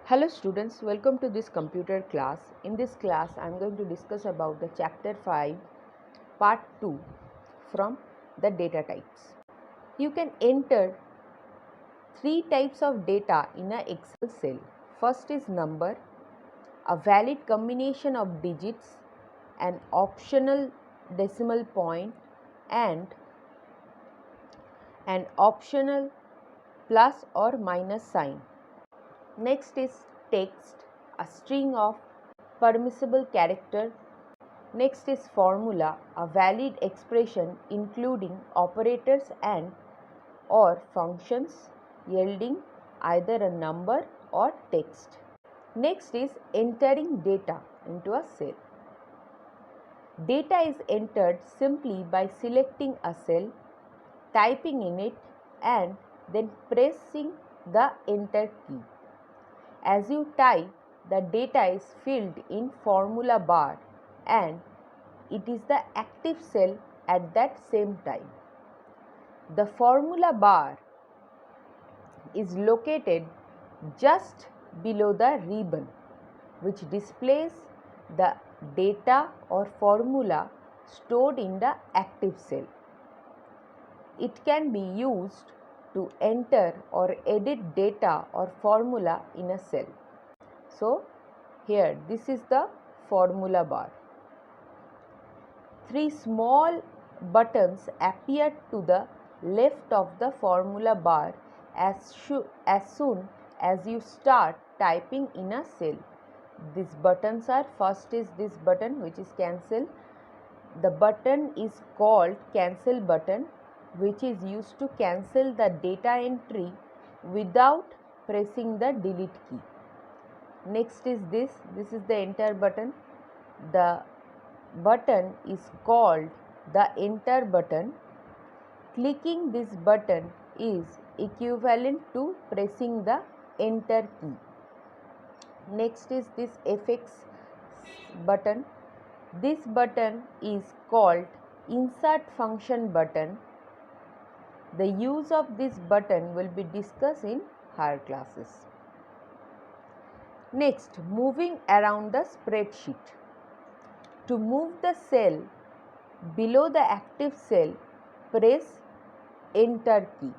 Hello students, welcome to this computer class. In this class, I am going to discuss about the chapter 5, part 2 from the data types. You can enter three types of data in an Excel cell. First is number, a valid combination of digits, an optional decimal point, and an optional plus or minus sign. Next is text, a string of permissible character. Next is formula, a valid expression including operators and or functions yielding either a number or text. Next is entering data into a cell. Data is entered simply by selecting a cell, typing in it and then pressing the enter key. As you type, the data is filled in formula bar and it is the active cell at that same time. The formula bar is located just below the ribbon which displays the data or formula stored in the active cell. It can be used to enter or edit data or formula in a cell. So, here this is the formula bar. Three small buttons appear to the left of the formula bar as soon as you start typing in a cell. These buttons are, first is this button which is cancel. The button is called cancel button, which is used to cancel the data entry without pressing the delete key. Next is this is the enter button. The button is called the enter button. Clicking this button is equivalent to pressing the enter key. Next is this FX button. This button is called insert function button. The use of this button will be discussed in higher classes. Next, moving around the spreadsheet. To move the cell below the active cell, press enter key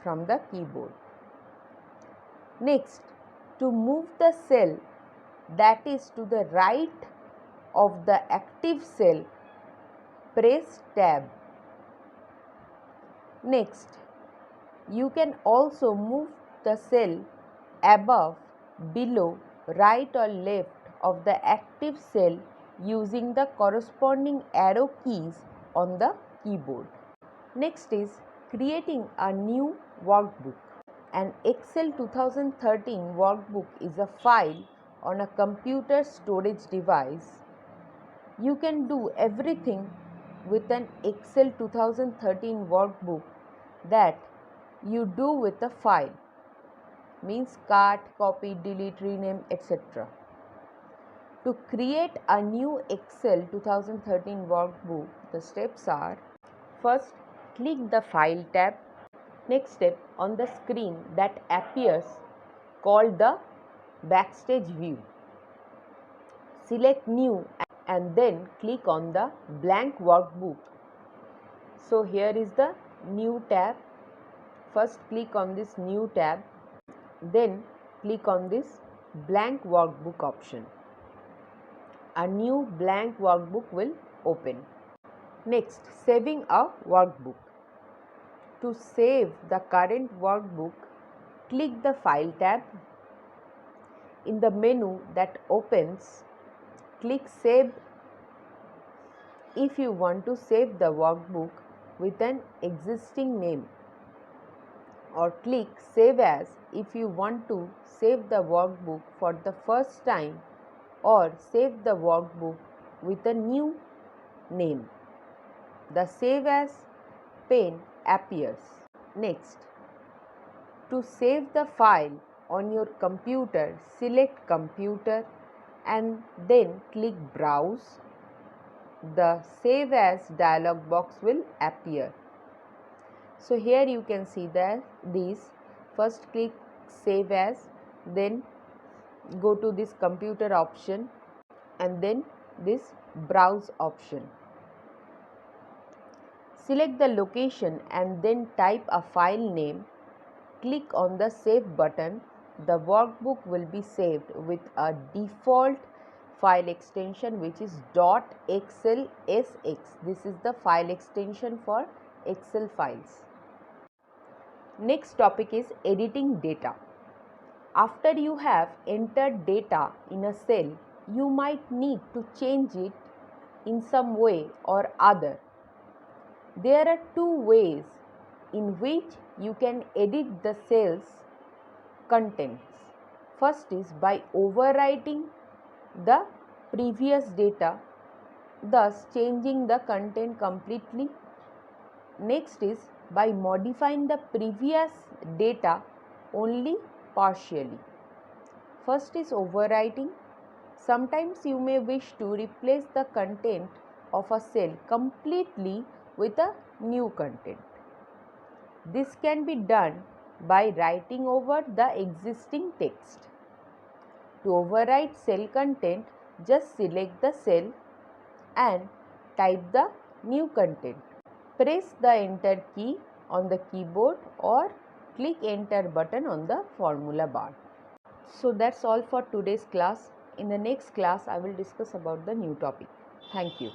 from the keyboard. Next, to move the cell that is to the right of the active cell, press tab. Next, you can also move the cell above, below, right or left of the active cell using the corresponding arrow keys on the keyboard. Next is creating a new workbook. An Excel 2013 workbook is a file on a computer storage device. You can do everything with an Excel 2013 workbook that you do with a file, means cut, copy, delete, rename, etc. To create a new Excel 2013 workbook, the steps are: first, click the File tab. Next step, on the screen that appears called the Backstage view, select New and then click on the blank workbook. So here is the New tab. First click on this New tab, then click on this blank workbook option. A new blank workbook will open. Next, saving a workbook. To save the current workbook, click the File tab. In the menu that opens, click Save if you want to save the workbook with an existing name, or click Save As if you want to save the workbook for the first time or save the workbook with a new name. The Save As pane appears. Next, to save the file on your computer, select Computer and then click Browse. The Save As dialog box will appear. So here you can see that these, first click Save As, then go to this computer option and then this browse option. Select the location and then type a file name. Click on the save button. The workbook will be saved with a default file extension which is .xlsx. This is the file extension for Excel files. Next topic is editing data. After you have entered data in a cell, you might need to change it in some way or other. There are two ways in which you can edit the cell's contents. First is by overwriting the previous data, thus changing the content completely. Next is by modifying the previous data only partially. First is overwriting. Sometimes you may wish to replace the content of a cell completely with a new content. This can be done by writing over the existing text. To overwrite cell content, just select the cell and type the new content. Press the enter key on the keyboard or click enter button on the formula bar. So that's all for today's class. In the next class, I will discuss about the new topic. Thank you.